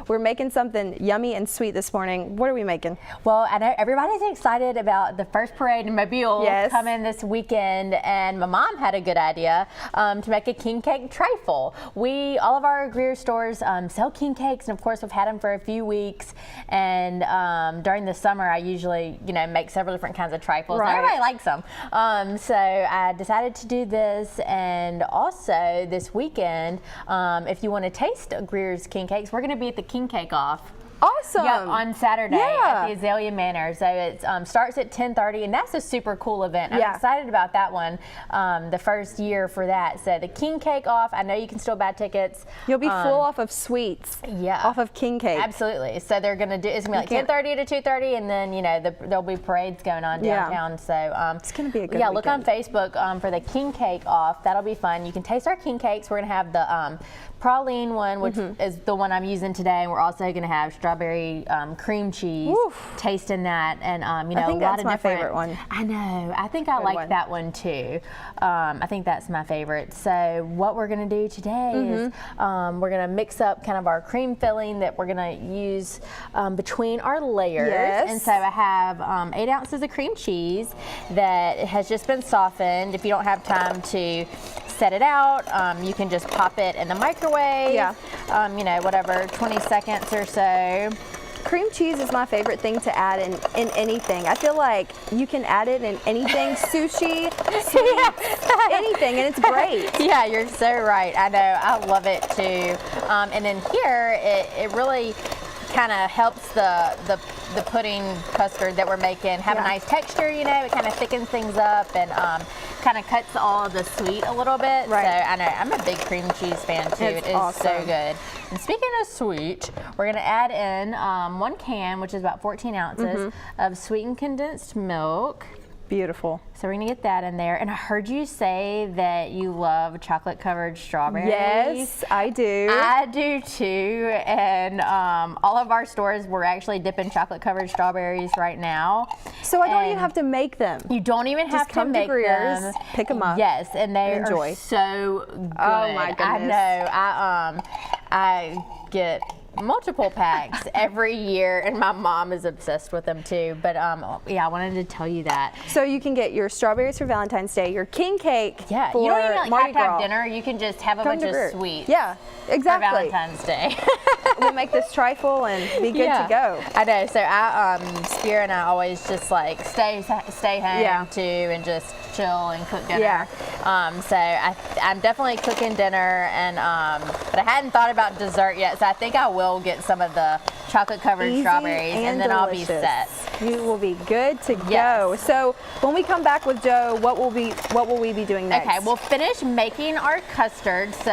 We're making something yummy and sweet this morning. What are we making? Well, I know everybody's excited about the first parade in Mobile coming this weekend, and my mom had a good idea to make a king cake trifle. All of our Greer stores sell king cakes, and of course we've had them for a few weeks. And during the summer, I usually, make several different kinds of trifles. Right. Everybody likes them. So I decided to do this, and also this weekend, if you want to taste Greer's king cakes, we're going to be at the King Cake Off. Awesome. Yep, on Saturday at the Azalea Manor. So it starts at 10:30, and that's a super cool event. I'm excited about that one, the first year for that. So the King Cake Off, I know you can still buy tickets. You'll be full off of sweets. Yeah. Off of king cake. Absolutely. So they're going to do, it's going to be like 10:30 to 2:30, and then, there'll be parades going on downtown. So it's going to be a good weekend. Look on Facebook for the King Cake Off. That'll be fun. You can taste our king cakes. We're going to have the praline one, which is the one I'm using today, and we're also going to have strawberry cream cheese. Tasting that, and I think a lot of my different. Favorite one. I know. I think I like that one too. I think that's my favorite. So what we're going to do today is we're going to mix up kind of our cream filling that we're going to use between our layers. Yes. And so I have 8 ounces of cream cheese that has just been softened. If you don't have time to set it out, you can just pop it in the microwave. Whatever, 20 seconds or so. Cream cheese is my favorite thing to add in anything. I feel like you can add it in anything, sushi, sweets, anything, and it's great. Yeah, you're so right. I know. I love it too. And then here, it really kind of helps the pudding custard that we're making have a nice texture. It kind of thickens things up and kind of cuts all of the sweet a little bit. Right. So I know I'm a big cream cheese fan too. It's it is awesome. so good. And speaking of sweet, we're going to add in 1 can, which is about 14 ounces of sweetened condensed milk. Beautiful. So we're going to get that in there. And I heard you say that you love chocolate-covered strawberries. Yes, I do. I do too. And all of our stores, we're actually dipping chocolate-covered strawberries right now. So I don't even have to make them. You don't even have to make them. Pick them up. Yes, and they are so good. Oh my goodness. I know. I get multiple packs every year, and my mom is obsessed with them too. But I wanted to tell you that. So you can get your strawberries for Valentine's Day, your king cake for you don't even Mardi have to have Gras. dinner. You can just have a bunch of sweets. Yeah, exactly. For Valentine's Day. We'll make this trifle and be good to go. I know. So Spear and I always just like stay home too and just chill and cook dinner. Yeah. So I'm definitely cooking dinner, and but I hadn't thought about dessert yet. So I think I will get some of the chocolate-covered strawberries, and then I'll be set. You will be good to go. So when we come back with Joe, what will we be doing next? Okay, we'll finish making our custard. So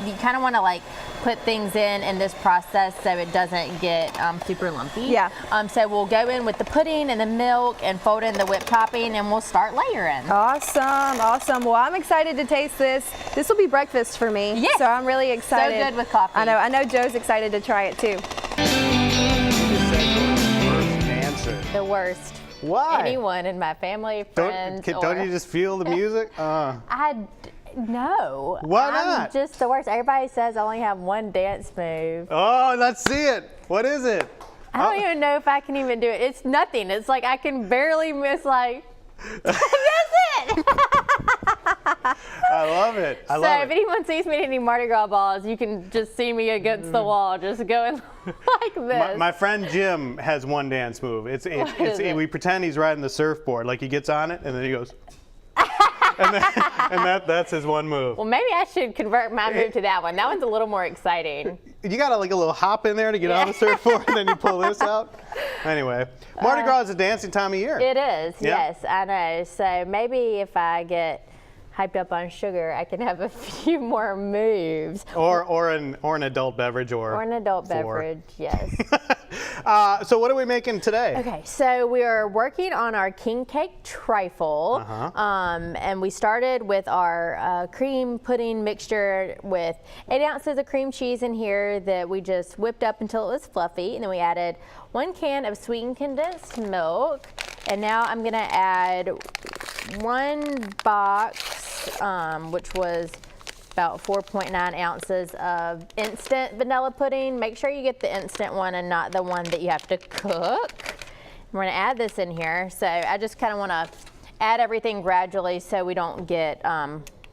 you kind of want to like put things in this process so it doesn't get super lumpy. Yeah. So we'll go in with the pudding and the milk and fold in the whipped topping, and we'll start layering. Awesome, awesome. Well, I'm excited to taste this. This will be breakfast for me. Yes. So I'm really excited. So good with coffee. I know Joe's excited to try it too. The worst. Why? Anyone in my family, friends. Don't you just feel the music? No. Why I'm not? Just the worst. Everybody says I only have one dance move. Oh, let's see it. What is it? I don't even know if I can even do it. It's nothing. It's like I can barely miss like. That's it. I love it. So if anyone sees me at any Mardi Gras balls, you can just see me against the wall, just going like this. My friend Jim has one dance move. We pretend he's riding the surfboard, like he gets on it and then he goes. and that's his one move. Well, maybe I should convert my move to that one. That one's a little more exciting. You got like a little hop in there to get on the surfboard, and then you pull this out. Anyway, Mardi Gras is a dancing time of year. It is, yes, I know. So maybe if I get hyped up on sugar, I can have a few more moves. Or an adult beverage or an adult beverage, yes. So what are we making today? Okay, so we are working on our king cake trifle, and we started with our cream pudding mixture with 8 ounces of cream cheese in here that we just whipped up until it was fluffy, and then we added 1 can of sweetened condensed milk, and now I'm going to add 1 box, which was about 4.9 ounces of instant vanilla pudding. Make sure you get the instant one and not the one that you have to cook. We're gonna add this in here. So I just kind of wanna add everything gradually so we don't get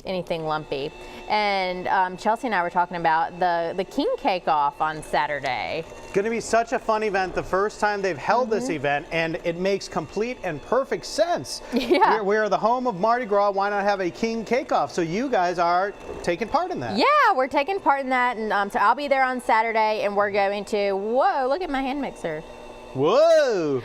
anything lumpy. And Chelsea and I were talking about the king cake off on Saturday. Going to be such a fun event. The first time they've held this event, and it makes complete and perfect sense. Yeah. We're the home of Mardi Gras. Why not have a king cake off? So you guys are taking part in that. Yeah, we're taking part in that, and so I'll be there on Saturday, and we're going to, whoa, look at my hand mixer. Whoa!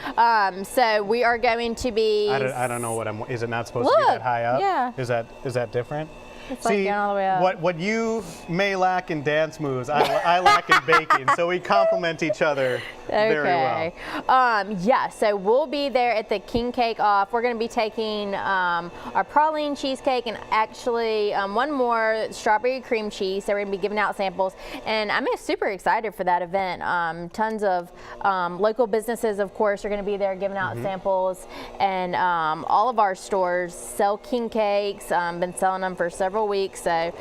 So we are going to be. I don't know is it not supposed to be that high up? Yeah. Is that different? It's like going all the way up. What you may lack in dance moves, I lack in baking. So we complement each other very well. Yeah, so we'll be there at the king cake off. We're going to be taking our praline cheesecake and actually one more strawberry cream cheese. So we're going to be giving out samples, and I'm super excited for that event. Tons of local businesses, of course, are going to be there giving out samples, and all of our stores sell king cakes. Been selling them for several weeks, so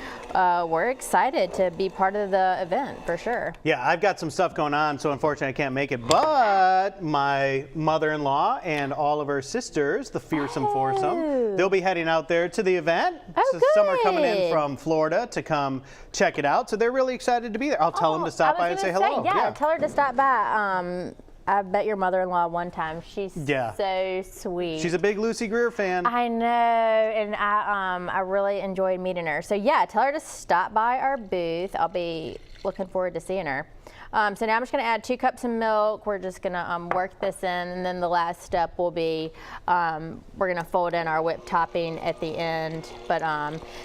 we're excited to be part of the event for sure. Yeah, I've got some stuff going on, so unfortunately I can't make it, but my mother-in-law and all of her sisters, the Fearsome Foursome, they'll be heading out there to the event. Oh, Some are coming in from Florida to come check it out, so they're really excited to be there. I'll tell them to stop by and say hello. Yeah, tell her to stop by. I bet your mother-in-law one time. She's so sweet. She's a big Lucy Greer fan. I know, and I really enjoyed meeting her. So yeah, tell her to stop by our booth. I'll be looking forward to seeing her. So now I'm just going to add 2 cups of milk. We're just going to work this in, and then the last step will be we're going to fold in our whipped topping at the end. But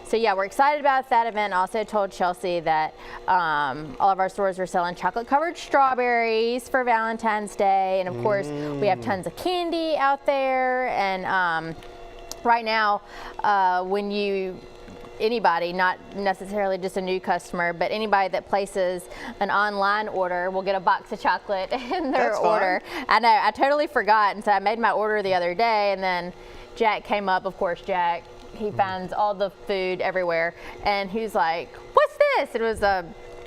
so yeah, we're excited about that event. I also told Chelsea that all of our stores are selling chocolate-covered strawberries for Valentine's Day, and of course we have tons of candy out there. And right now, anybody, not necessarily just a new customer, but anybody that places an online order will get a box of chocolate in their order. I know, I totally forgot, and so I made my order the other day, and then Jack came up. Of course, Jack, he finds all the food everywhere, and he's like, "What's this?" It was a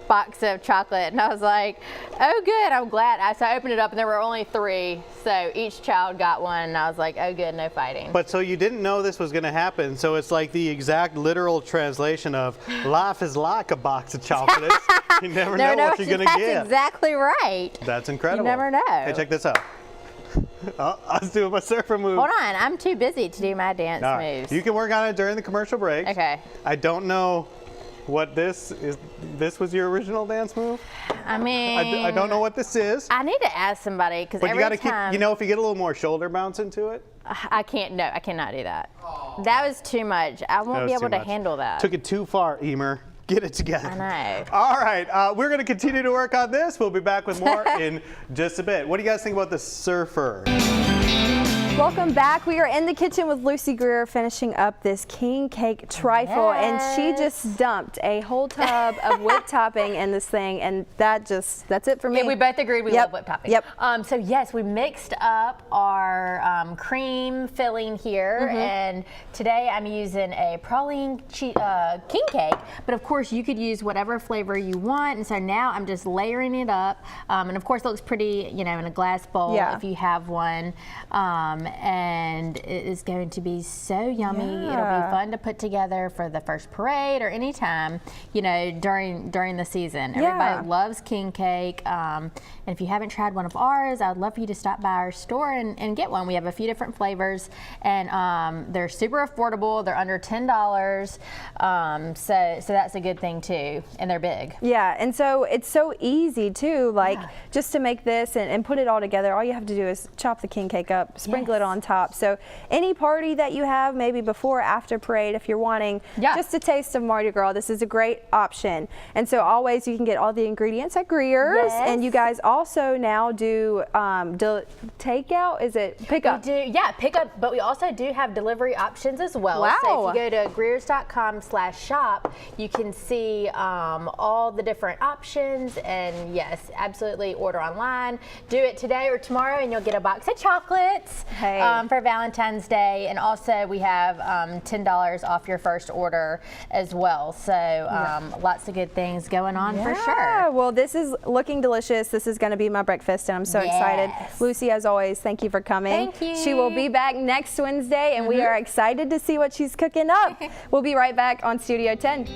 box of chocolate, and I was like, oh good, I'm glad. So I opened it up and there were only 3, so each child got one, and I was like, oh good, no fighting. But so you didn't know this was going to happen, so it's like the exact literal translation of life is like a box of chocolates. You never know what you're going to get. That's exactly right. That's incredible. You never know. Hey, check this out. Oh, I was doing my surfer move. Hold on, I'm too busy to do my dance moves. You can work on it during the commercial break. Okay. I don't know what this is. This was your original dance move? I mean, I don't know what this is. I need to ask somebody, because every time. But you got to keep, if you get a little more shoulder bounce into it. I can't, no, I cannot do that. That was too much. I won't be able to handle that. Took it too far, Emer. Get it together. I know. All right, we're going to continue to work on this. We'll be back with more in just a bit. What do you guys think about the surfer? Welcome back. We are in the kitchen with Lucy Greer finishing up this king cake trifle, and she just dumped a whole tub of whipped topping in this thing, and that's it for me. Yeah, we both agreed we love whipped topping. Yep. So yes, we mixed up our cream filling here, and today I'm using a praline king cake, but of course you could use whatever flavor you want, and so now I'm just layering it up, and of course it looks pretty, in a glass bowl if you have one. And it is going to be so yummy. It'll be fun to put together for the first parade or any time, during the season. Everybody loves king cake. And if you haven't tried one of ours, I'd love for you to stop by our store and get one. We have a few different flavors, and they're super affordable. They're under $10. So that's a good thing too, and they're big. Yeah, and so it's so easy too, just to make this and put it all together. All you have to do is chop the king cake up, sprinkle it on top. So any party that you have, maybe before or after parade, if you're wanting just a taste of Mardi Gras, this is a great option. And so always you can get all the ingredients at Greer's, and you guys also now do takeout. Is it pickup? We do, pickup, but we also do have delivery options as well. Wow. So if you go to greers.com/shop, you can see all the different options, and yes, absolutely order online. Do it today or tomorrow and you'll get a box of chocolates. for Valentine's Day. And also we have $10 off your first order as well. So lots of good things going on for sure. Well, this is looking delicious. This is going to be my breakfast, and I'm so excited. Lucy, as always, thank you for coming. Thank you. She will be back next Wednesday, and we are excited to see what she's cooking up. We'll be right back on Studio 10.